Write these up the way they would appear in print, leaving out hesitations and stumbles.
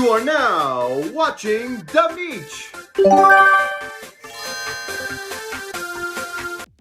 You are now watching The Beach.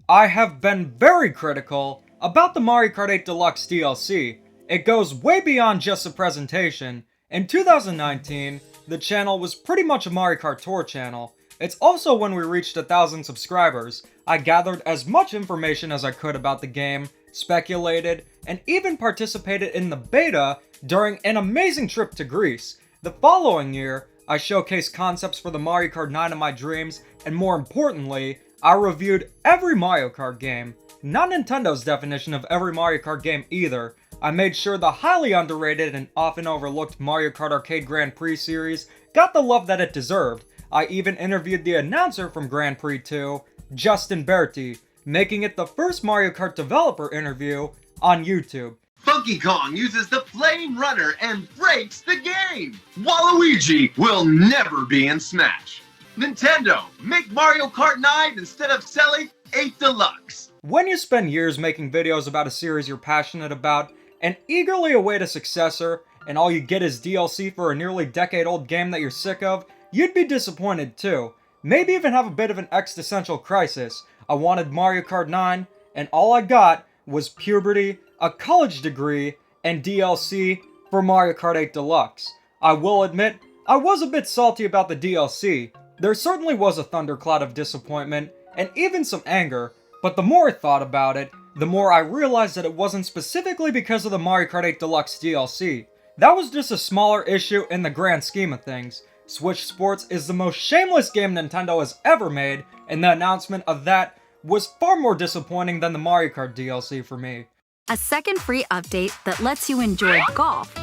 I have been very critical about the Mario Kart 8 Deluxe DLC. It goes way beyond just a presentation. In 2019, the channel was pretty much a Mario Kart Tour channel. It's also when we reached 1,000 subscribers. I gathered as much information as I could about the game, speculated, and even participated in the beta during an amazing trip to Greece. The following year, I showcased concepts for the Mario Kart 9 of my dreams, and more importantly, I reviewed every Mario Kart game. Not Nintendo's definition of every Mario Kart game either. I made sure the highly underrated and often overlooked Mario Kart Arcade Grand Prix series got the love that it deserved. I even interviewed the announcer from Grand Prix 2, Justin Berti, making it the first Mario Kart developer interview on YouTube. Funky Kong uses the Flame Runner and breaks the game. Waluigi will never be in Smash. Nintendo, make Mario Kart 9 instead of selling 8 Deluxe. When you spend years making videos about a series you're passionate about and eagerly await a successor, and all you get is DLC for a nearly decade-old game that you're sick of, you'd be disappointed too. Maybe even have a bit of an existential crisis. I wanted Mario Kart 9, and all I got was puberty, a college degree, and DLC for Mario Kart 8 Deluxe. I will admit, I was a bit salty about the DLC. There certainly was a thundercloud of disappointment, and even some anger, but the more I thought about it, the more I realized that it wasn't specifically because of the Mario Kart 8 Deluxe DLC. That was just a smaller issue in the grand scheme of things. Switch Sports is the most shameless game Nintendo has ever made, and the announcement of that was far more disappointing than the Mario Kart DLC for me. A second free update that lets you enjoy golf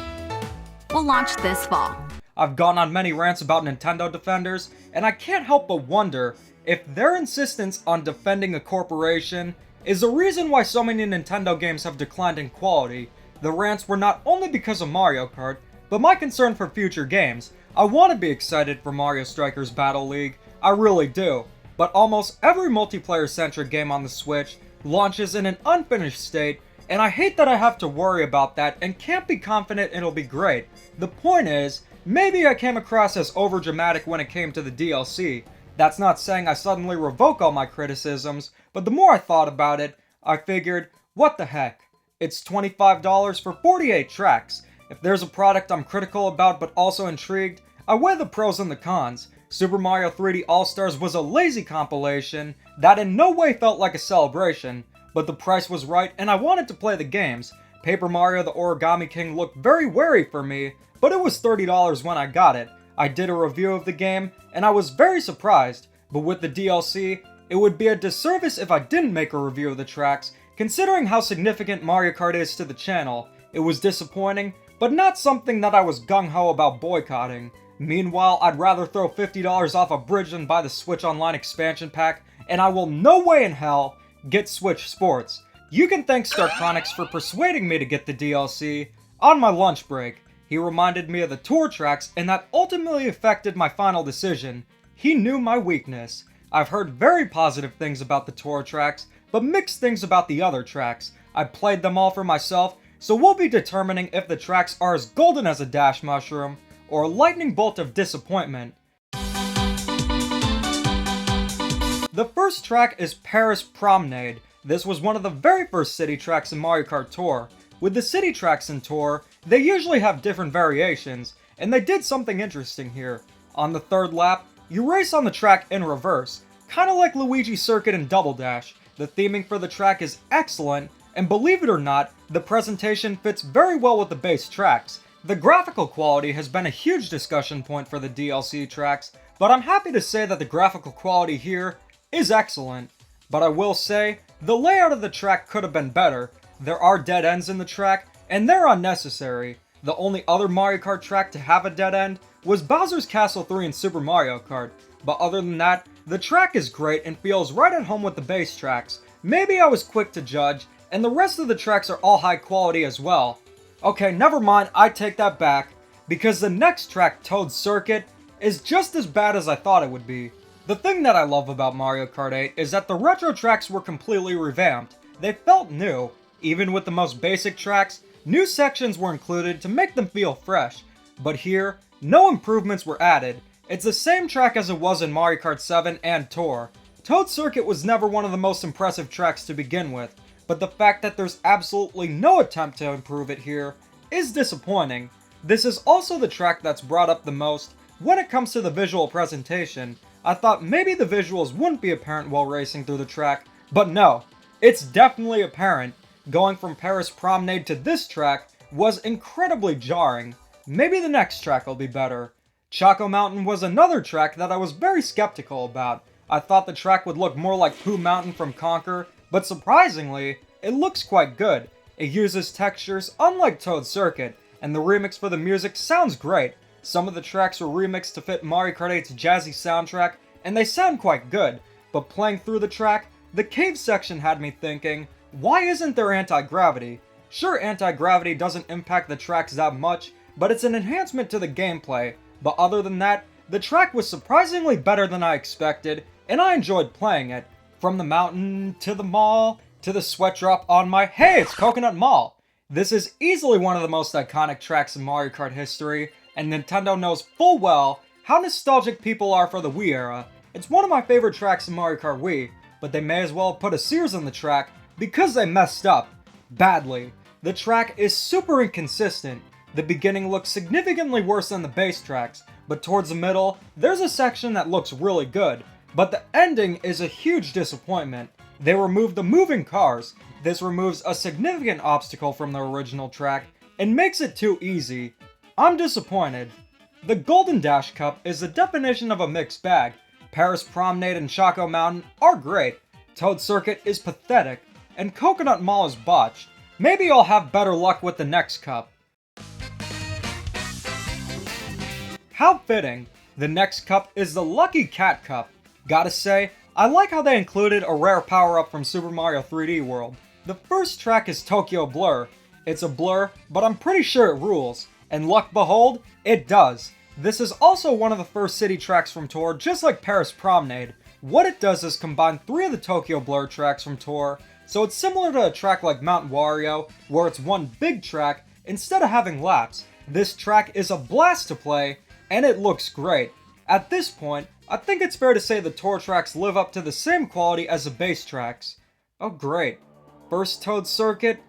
will launch this fall. I've gone on many rants about Nintendo defenders, and I can't help but wonder if their insistence on defending a corporation is the reason why so many Nintendo games have declined in quality. The rants were not only because of Mario Kart, but my concern for future games. I want to be excited for Mario Strikers Battle League, I really do, but almost every multiplayer-centric game on the Switch launches in an unfinished state, and I hate that I have to worry about that and can't be confident it'll be great. The point is, maybe I came across as overdramatic when it came to the DLC. That's not saying I suddenly revoke all my criticisms, but the more I thought about it, I figured, what the heck? It's $25 for 48 tracks. If there's a product I'm critical about but also intrigued, I weigh the pros and the cons. Super Mario 3D All-Stars was a lazy compilation that in no way felt like a celebration, but the price was right and I wanted to play the games. Paper Mario the Origami King looked very wary for me, but it was $30 when I got it. I did a review of the game, and I was very surprised, but with the DLC, it would be a disservice if I didn't make a review of the tracks, considering how significant Mario Kart is to the channel. It was disappointing, but not something that I was gung-ho about boycotting. Meanwhile, I'd rather throw $50 off a bridge than buy the Switch Online expansion pack, and I will no way in hell get Switch Sports. You can thank Startronics for persuading me to get the DLC on my lunch break. He reminded me of the tour tracks, and that ultimately affected my final decision. He knew my weakness. I've heard very positive things about the tour tracks, but mixed things about the other tracks. I played them all for myself, so we'll be determining if the tracks are as golden as a dash mushroom, or a lightning bolt of disappointment. The first track is Paris Promenade. This was one of the very first city tracks in Mario Kart Tour. With the city tracks in Tour, they usually have different variations, and they did something interesting here. On the third lap, you race on the track in reverse, kinda like Luigi's Circuit in Double Dash. The theming for the track is excellent, and believe it or not, the presentation fits very well with the base tracks. The graphical quality has been a huge discussion point for the DLC tracks, but I'm happy to say that the graphical quality here is excellent. But I will say, the layout of the track could have been better. There are dead ends in the track, and they're unnecessary. The only other Mario Kart track to have a dead end was Bowser's Castle 3 in Super Mario Kart, but other than that, the track is great and feels right at home with the base tracks. Maybe I was quick to judge, and the rest of the tracks are all high quality as well. Okay, never mind, I take that back, because the next track, Toad Circuit, is just as bad as I thought it would be. The thing that I love about Mario Kart 8 is that the retro tracks were completely revamped. They felt new. Even with the most basic tracks, new sections were included to make them feel fresh. But here, No improvements were added. It's the same track as it was in Mario Kart 7 and Tour. Toad Circuit was never one of the most impressive tracks to begin with, but the fact that there's absolutely no attempt to improve it here is disappointing. This is also the track that's brought up the most when it comes to the visual presentation. I thought maybe the visuals wouldn't be apparent while racing through the track, but no, it's definitely apparent. Going from Paris Promenade to this track was incredibly jarring. Maybe the next track will be better. Choco Mountain was another track that I was very skeptical about. I thought the track would look more like Pooh Mountain from Conker, but surprisingly, it looks quite good. It uses textures unlike Toad Circuit, and the remix for the music sounds great. Some of the tracks were remixed to fit Mario Kart 8's jazzy soundtrack, and they sound quite good. But playing through the track, the cave section had me thinking, why isn't there anti-gravity? Sure, anti-gravity doesn't impact the tracks that much, but it's an enhancement to the gameplay. But other than that, the track was surprisingly better than I expected, and I enjoyed playing it. From the mountain, to the mall, to the sweat drop on my hey, it's Coconut Mall! This is easily one of the most iconic tracks in Mario Kart history, and Nintendo knows full well how nostalgic people are for the Wii era. It's one of my favorite tracks in Mario Kart Wii, but they may as well put a Sears on the track because they messed up. Badly. The track is super inconsistent. The beginning looks significantly worse than the base tracks, but towards the middle, there's a section that looks really good. But the ending is a huge disappointment. They removed the moving cars. This removes a significant obstacle from the original track and makes it too easy. I'm disappointed. The Golden Dash Cup is the definition of a mixed bag. Paris Promenade and Choco Mountain are great. Toad Circuit is pathetic, and Coconut Mall is botched. Maybe I'll have better luck with the next cup. How fitting. The next cup is the Lucky Cat Cup. Gotta say, I like how they included a rare power-up from Super Mario 3D World. The first track is Tokyo Blur. It's a blur, but I'm pretty sure it rules. And luck behold, it does. This is also one of the first city tracks from Tour, just like Paris Promenade. What it does is combine 3 of the Tokyo Blur tracks from Tour, so it's similar to a track like Mount Wario, where it's one big track instead of having laps. This track is a blast to play, and it looks great. At this point, I think it's fair to say the Tour tracks live up to the same quality as the base tracks. Oh great. First Toad Circuit,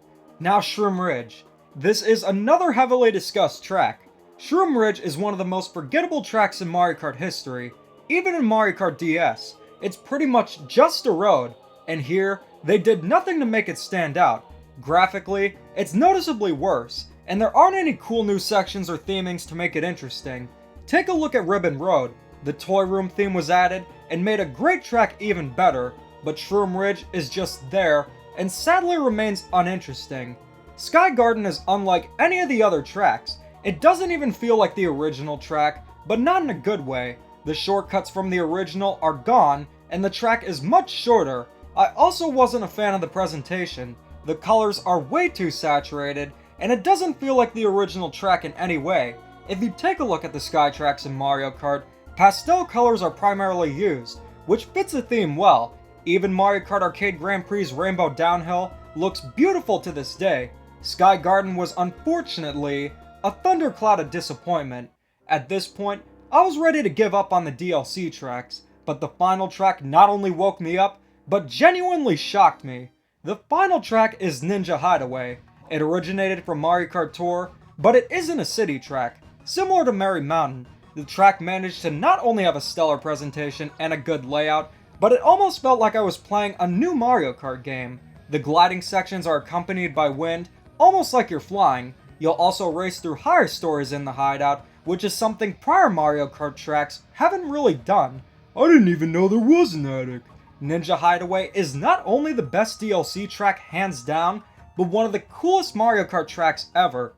now Shroom Ridge. This is another heavily discussed track. Shroom Ridge is one of the most forgettable tracks in Mario Kart history. Even in Mario Kart DS, it's pretty much just a road, and here, they did nothing to make it stand out. Graphically, it's noticeably worse, and there aren't any cool new sections or themings to make it interesting. Take a look at Ribbon Road. The Toy Room theme was added and made a great track even better, but Shroom Ridge is just there and sadly remains uninteresting. Sky Garden is unlike any of the other tracks. It doesn't even feel like the original track, but not in a good way. The shortcuts from the original are gone, and the track is much shorter. I also wasn't a fan of the presentation. The colors are way too saturated, and it doesn't feel like the original track in any way. If you take a look at the Sky tracks in Mario Kart, pastel colors are primarily used, which fits the theme well. Even Mario Kart Arcade Grand Prix's Rainbow Downhill looks beautiful to this day. Sky Garden was unfortunately a thundercloud of disappointment. At this point, I was ready to give up on the DLC tracks, but the final track not only woke me up, but genuinely shocked me. The final track is Ninja Hideaway. It originated from Mario Kart Tour, but it isn't a city track. Similar to Merry Mountain, the track managed to not only have a stellar presentation and a good layout, but it almost felt like I was playing a new Mario Kart game. The gliding sections are accompanied by wind, almost like you're flying. You'll also race through higher stories in the hideout, which is something prior Mario Kart tracks haven't really done. I didn't even know there was an attic. Ninja Hideaway is not only the best DLC track hands down, but one of the coolest Mario Kart tracks ever.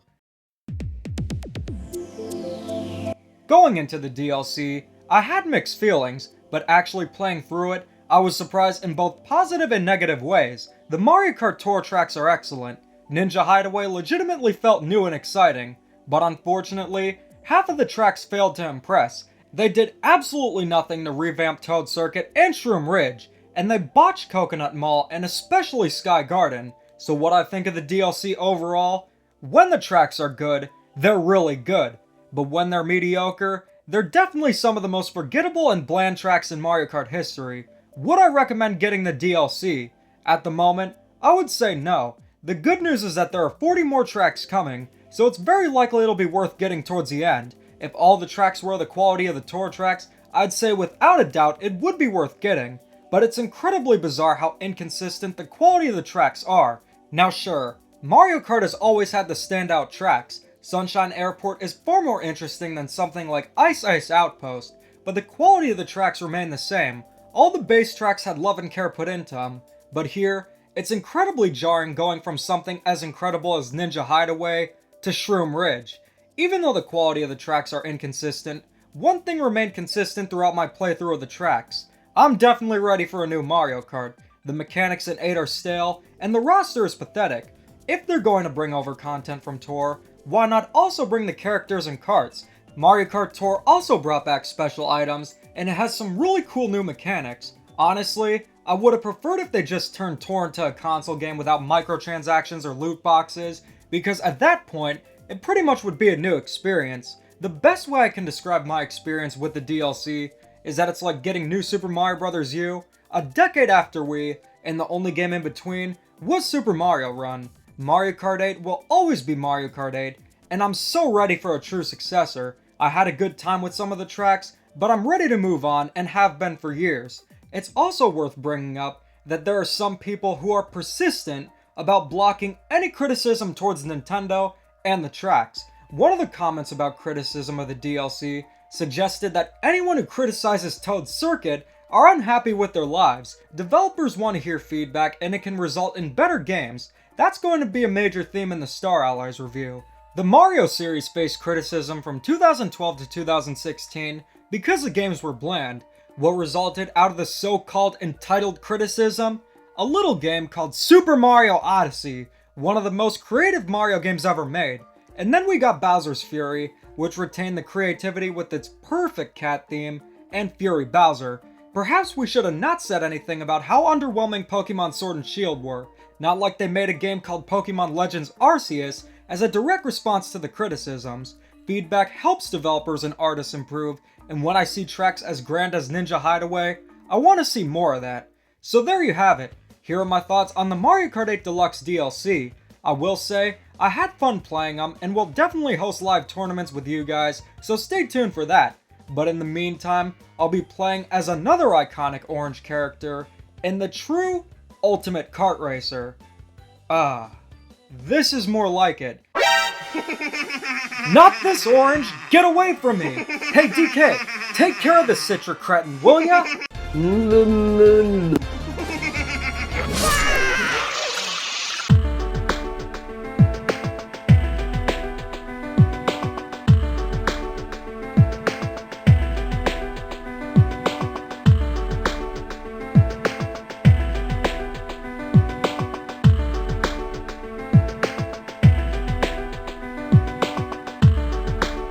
Going into the DLC, I had mixed feelings, but actually playing through it, I was surprised in both positive and negative ways. The Mario Kart Tour tracks are excellent. Ninja Hideaway legitimately felt new and exciting, but unfortunately, half of the tracks failed to impress. They did absolutely nothing to revamp Toad Circuit and Shroom Ridge, and they botched Coconut Mall and especially Sky Garden. So what I think of the DLC overall? When the tracks are good, they're really good. but when they're mediocre, they're definitely some of the most forgettable and bland tracks in Mario Kart history. Would I recommend getting the DLC? At the moment, I would say no. The good news is that there are 40 more tracks coming, so it's very likely it'll be worth getting towards the end. If all the tracks were the quality of the tour tracks, I'd say without a doubt it would be worth getting. But it's incredibly bizarre how inconsistent the quality of the tracks are. Now sure, Mario Kart has always had the standout tracks. Sunshine Airport is far more interesting than something like Ice Ice Outpost, but the quality of the tracks remain the same. All the base tracks had love and care put into them, but here, it's incredibly jarring going from something as incredible as Ninja Hideaway to Shroom Ridge. Even though the quality of the tracks are inconsistent, one thing remained consistent throughout my playthrough of the tracks. I'm definitely ready for a new Mario Kart. The mechanics in 8 are stale, and the roster is pathetic. If they're going to bring over content from Tour, why not also bring the characters and karts? Mario Kart Tour also brought back special items, and it has some really cool new mechanics. Honestly, I would have preferred if they just turned Tour into a console game without microtransactions or loot boxes, because at that point, it pretty much would be a new experience. The best way I can describe my experience with the DLC is that it's like getting New Super Mario Bros. U a decade after Wii, and the only game in between was Super Mario Run. Mario Kart 8 will always be Mario Kart 8, and I'm so ready for a true successor. I had a good time with some of the tracks, but I'm ready to move on and have been for years. It's also worth bringing up that there are some people who are persistent about blocking any criticism towards Nintendo and the tracks. One of the comments about criticism of the DLC suggested that anyone who criticizes Toad's circuit are unhappy with their lives. Developers want to hear feedback and it can result in better games. That's going to be a major theme in the Star Allies review. The Mario series faced criticism from 2012 to 2016 because the games were bland. What resulted out of the so-called entitled criticism? A little game called Super Mario Odyssey, one of the most creative Mario games ever made. And then we got Bowser's Fury, which retained the creativity with its perfect cat theme, and Fury Bowser. Perhaps we should have not said anything about how underwhelming Pokemon Sword and Shield were, not like they made a game called Pokemon Legends Arceus as a direct response to the criticisms. Feedback helps developers and artists improve, and when I see tracks as grand as Ninja Hideaway, I want to see more of that. So there you have it. Here are my thoughts on the Mario Kart 8 Deluxe DLC. I will say, I had fun playing them, and will definitely host live tournaments with you guys, so stay tuned for that. But in the meantime, I'll be playing as another iconic orange character in the true Ultimate Kart Racer. This is more like it. Not this orange! Get away from me! Hey DK, take care of this Citra cretin, will ya?